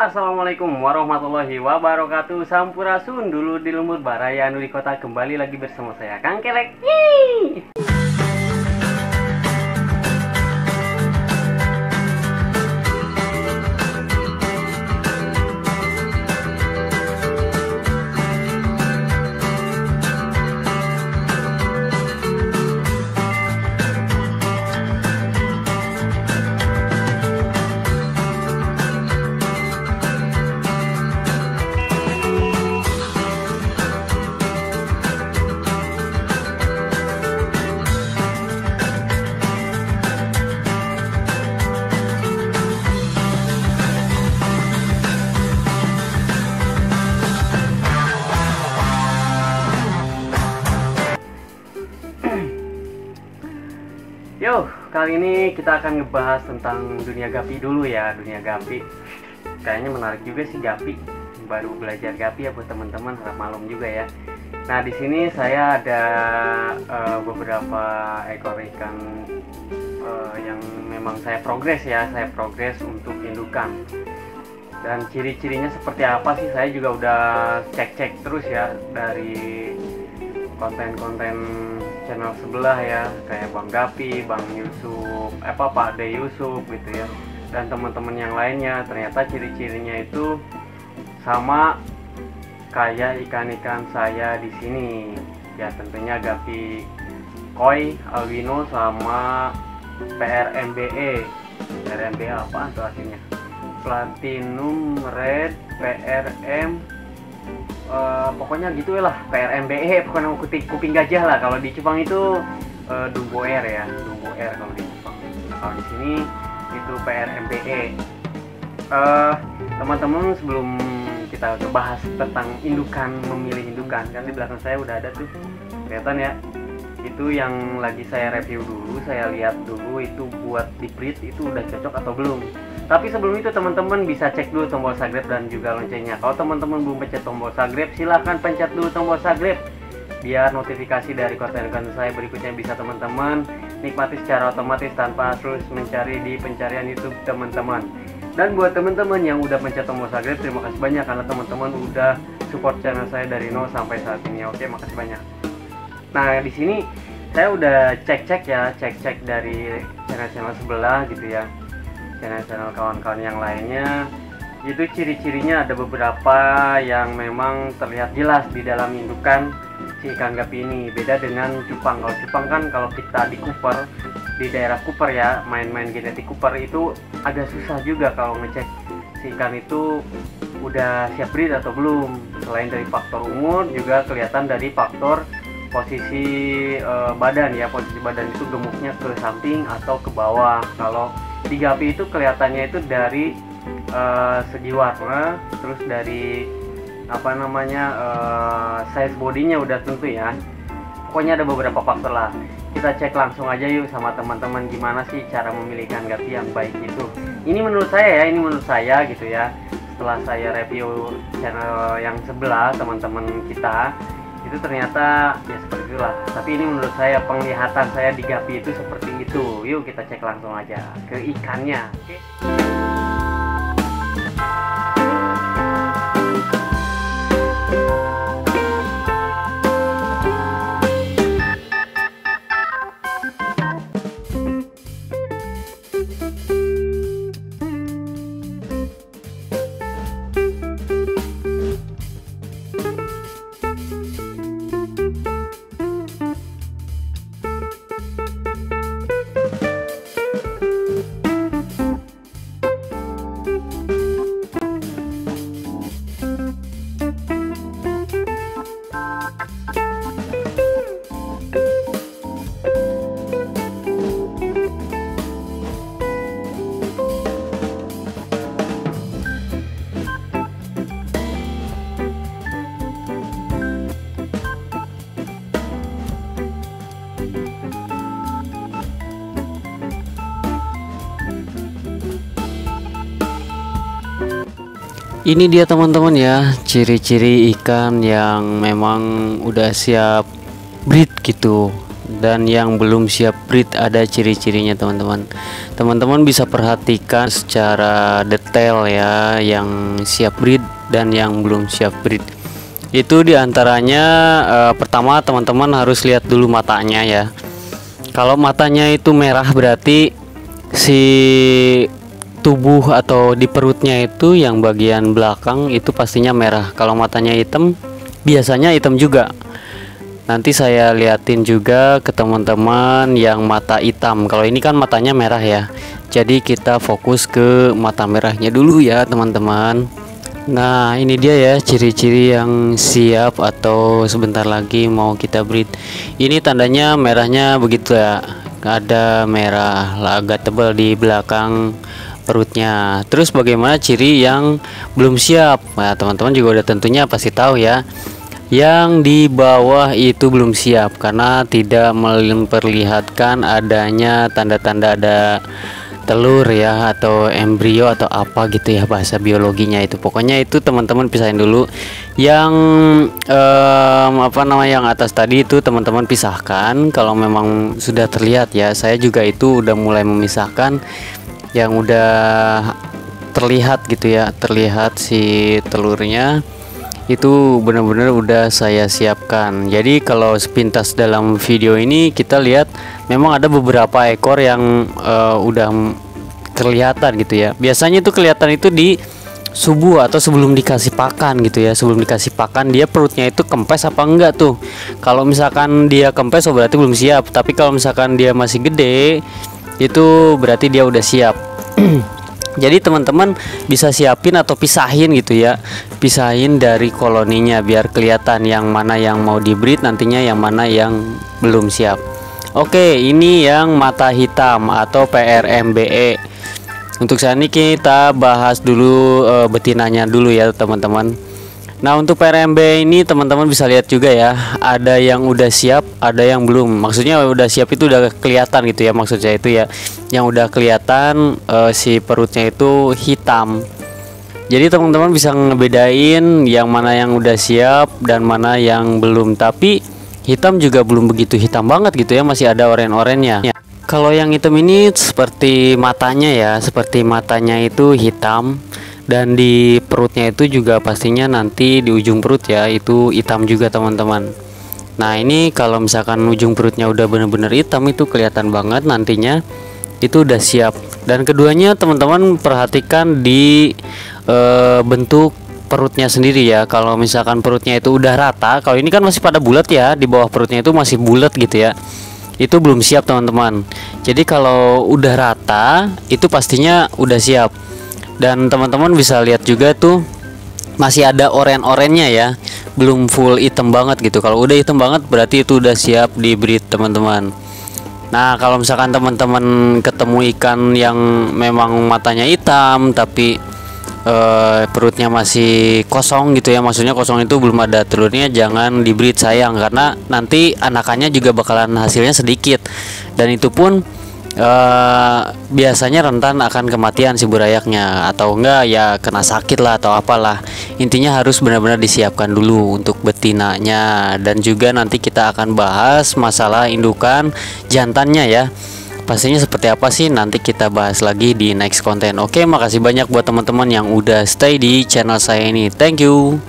Assalamualaikum warahmatullahi wabarakatuh. Sampurasun dulu di Lumur Baraya anu di kota, kembali lagi bersama saya Kang Kelek. Yeay! Yo, kali ini kita akan ngebahas tentang dunia Gapi dulu ya, dunia Gapi. Kayaknya menarik juga sih Gapi. Baru belajar Gapi ya buat teman-teman, harap malum juga ya. Nah, di sini saya ada beberapa ekor ikan yang memang saya progres untuk indukan. Dan ciri-cirinya seperti apa sih? Saya juga udah cek-cek terus ya dari konten-konten channel sebelah ya, kayak Bang Gapi, Bang Yusuf, Pak De Yusuf gitu ya, dan teman-teman yang lainnya. Ternyata ciri-cirinya itu sama kayak ikan-ikan saya di sini ya, tentunya Gapi koi, albino, sama PRMBE. PRMBE apa tuh artinya? Platinum Red PRM, pokoknya gitu lah, PRMBE, pokoknya kuping gajah lah. Kalau di Jepang itu Dumbo Air ya, Dumbo Air kalau di Jepang. Kalau di sini itu PRMBE. Teman-teman, sebelum kita bahas tentang indukan, memilih indukan, kan di belakang saya udah ada tuh, kelihatan ya, itu yang lagi saya review dulu, saya lihat dulu itu buat di breed itu udah cocok atau belum. Tapi sebelum itu teman-teman bisa cek dulu tombol subscribe dan juga loncengnya. Kalau teman-teman belum pencet tombol subscribe, silahkan pencet dulu tombol subscribe biar notifikasi dari konten-konten saya berikutnya bisa teman-teman nikmati secara otomatis tanpa terus mencari di pencarian YouTube teman-teman. Dan buat teman-teman yang udah pencet tombol subscribe, terima kasih banyak karena teman-teman udah support channel saya dari nol sampai saat ini. Oke, makasih banyak. Nah, di sini saya udah cek dari channel-channel sebelah gitu ya, channel kawan-kawan yang lainnya. Itu ciri-cirinya ada beberapa yang memang terlihat jelas di dalam indukan si ikan Gapi ini. Beda dengan cupang. Kalau cupang kan kalau kita di Cooper, di daerah Cooper ya, main-main genetik Cooper, itu agak susah juga kalau ngecek si ikan itu udah siap breed atau belum. Selain dari faktor umur, juga kelihatan dari faktor posisi badan ya. Posisi badan itu gemuknya ke samping atau ke bawah. Kalau di Gapi itu kelihatannya itu dari segi warna, terus dari size bodinya udah tentu ya. Pokoknya ada beberapa faktor lah. Kita cek langsung aja yuk sama teman-teman, gimana sih cara memilih ikan Gapi yang baik itu. Ini menurut saya gitu ya. Setelah saya review channel yang sebelah teman-teman kita, itu ternyata ya seperti itulah. Tapi ini menurut saya, penglihatan saya di Gapi itu seperti itu. Yuk kita cek langsung aja ke ikannya. Oke. Ini dia teman-teman ya, ciri-ciri ikan yang memang udah siap breed gitu. dan yang belum siap breed ada ciri-cirinya teman-teman. Teman-teman bisa perhatikan secara detail ya yang siap breed dan yang belum siap breed. Itu diantaranya pertama teman-teman harus lihat dulu matanya ya. Kalau matanya itu merah berarti si tubuh atau di perutnya itu yang bagian belakang itu pastinya merah. Kalau matanya hitam biasanya hitam juga. Nanti saya liatin juga ke teman-teman yang mata hitam. Kalau ini kan matanya merah ya, jadi kita fokus ke mata merahnya dulu ya teman-teman. Nah ini dia ya ciri-ciri yang siap atau sebentar lagi mau kita breed. Ini tandanya merahnya begitu ya, ada merah agak tebal di belakang perutnya. Terus bagaimana ciri yang belum siap? Nah teman-teman juga udah tentunya pasti tahu ya, yang di bawah itu belum siap karena tidak memperlihatkan adanya tanda-tanda ada telur ya, atau embrio atau apa gitu ya bahasa biologinya itu. Pokoknya itu teman-teman pisahin dulu. Yang yang atas tadi itu teman-teman pisahkan kalau memang sudah terlihat ya. Saya juga itu udah mulai memisahkan yang udah terlihat gitu ya, terlihat si telurnya itu benar-benar udah saya siapkan. Jadi kalau sepintas dalam video ini kita lihat memang ada beberapa ekor yang udah kelihatan gitu ya. Biasanya itu kelihatan itu di subuh atau sebelum dikasih pakan gitu ya. Sebelum dikasih pakan dia perutnya itu kempes apa enggak tuh. Kalau misalkan dia kempes oh berarti belum siap. Tapi kalau misalkan dia masih gede itu berarti dia udah siap. Jadi teman-teman bisa siapin atau pisahin gitu ya, pisahin dari koloninya biar kelihatan yang mana yang mau dibreed nantinya, yang mana yang belum siap. Oke, ini yang mata hitam atau PRMBE. Untuk saat ini kita bahas dulu betinanya dulu ya teman-teman. Nah untuk PRMBE ini teman-teman bisa lihat juga ya, ada yang udah siap, ada yang belum. Maksudnya udah siap itu udah kelihatan gitu ya, maksud saya itu ya, yang udah kelihatan si perutnya itu hitam. Jadi teman-teman bisa ngebedain yang mana yang udah siap dan mana yang belum. Tapi hitam juga belum begitu hitam banget gitu ya, masih ada oren-orennya. Kalau yang hitam ini seperti matanya ya, seperti matanya itu hitam. Dan di perutnya itu juga pastinya nanti di ujung perut ya itu hitam juga teman-teman. Nah ini kalau misalkan ujung perutnya udah bener-bener hitam itu kelihatan banget nantinya itu udah siap. Dan keduanya teman-teman perhatikan di bentuk perutnya sendiri ya. Kalau misalkan perutnya itu udah rata, kalau ini kan masih pada bulat ya, di bawah perutnya itu masih bulat gitu ya, itu belum siap teman-teman. Jadi kalau udah rata itu pastinya udah siap. Dan teman-teman bisa lihat juga tuh masih ada oren-orennya ya, belum full hitam banget gitu. Kalau udah hitam banget berarti itu udah siap di breed teman-teman. Nah kalau misalkan teman-teman ketemu ikan yang memang matanya hitam tapi perutnya masih kosong gitu ya, maksudnya kosong itu belum ada telurnya, jangan di breed sayang, karena nanti anakannya juga bakalan hasilnya sedikit. Dan itu pun biasanya rentan akan kematian si burayaknya, atau enggak ya kena sakit lah atau apalah. Intinya harus benar-benar disiapkan dulu untuk betinanya. Dan juga nanti kita akan bahas masalah indukan jantannya ya, pastinya seperti apa sih nanti kita bahas lagi di next konten. Oke, makasih banyak buat teman-teman yang udah stay di channel saya ini. Thank you.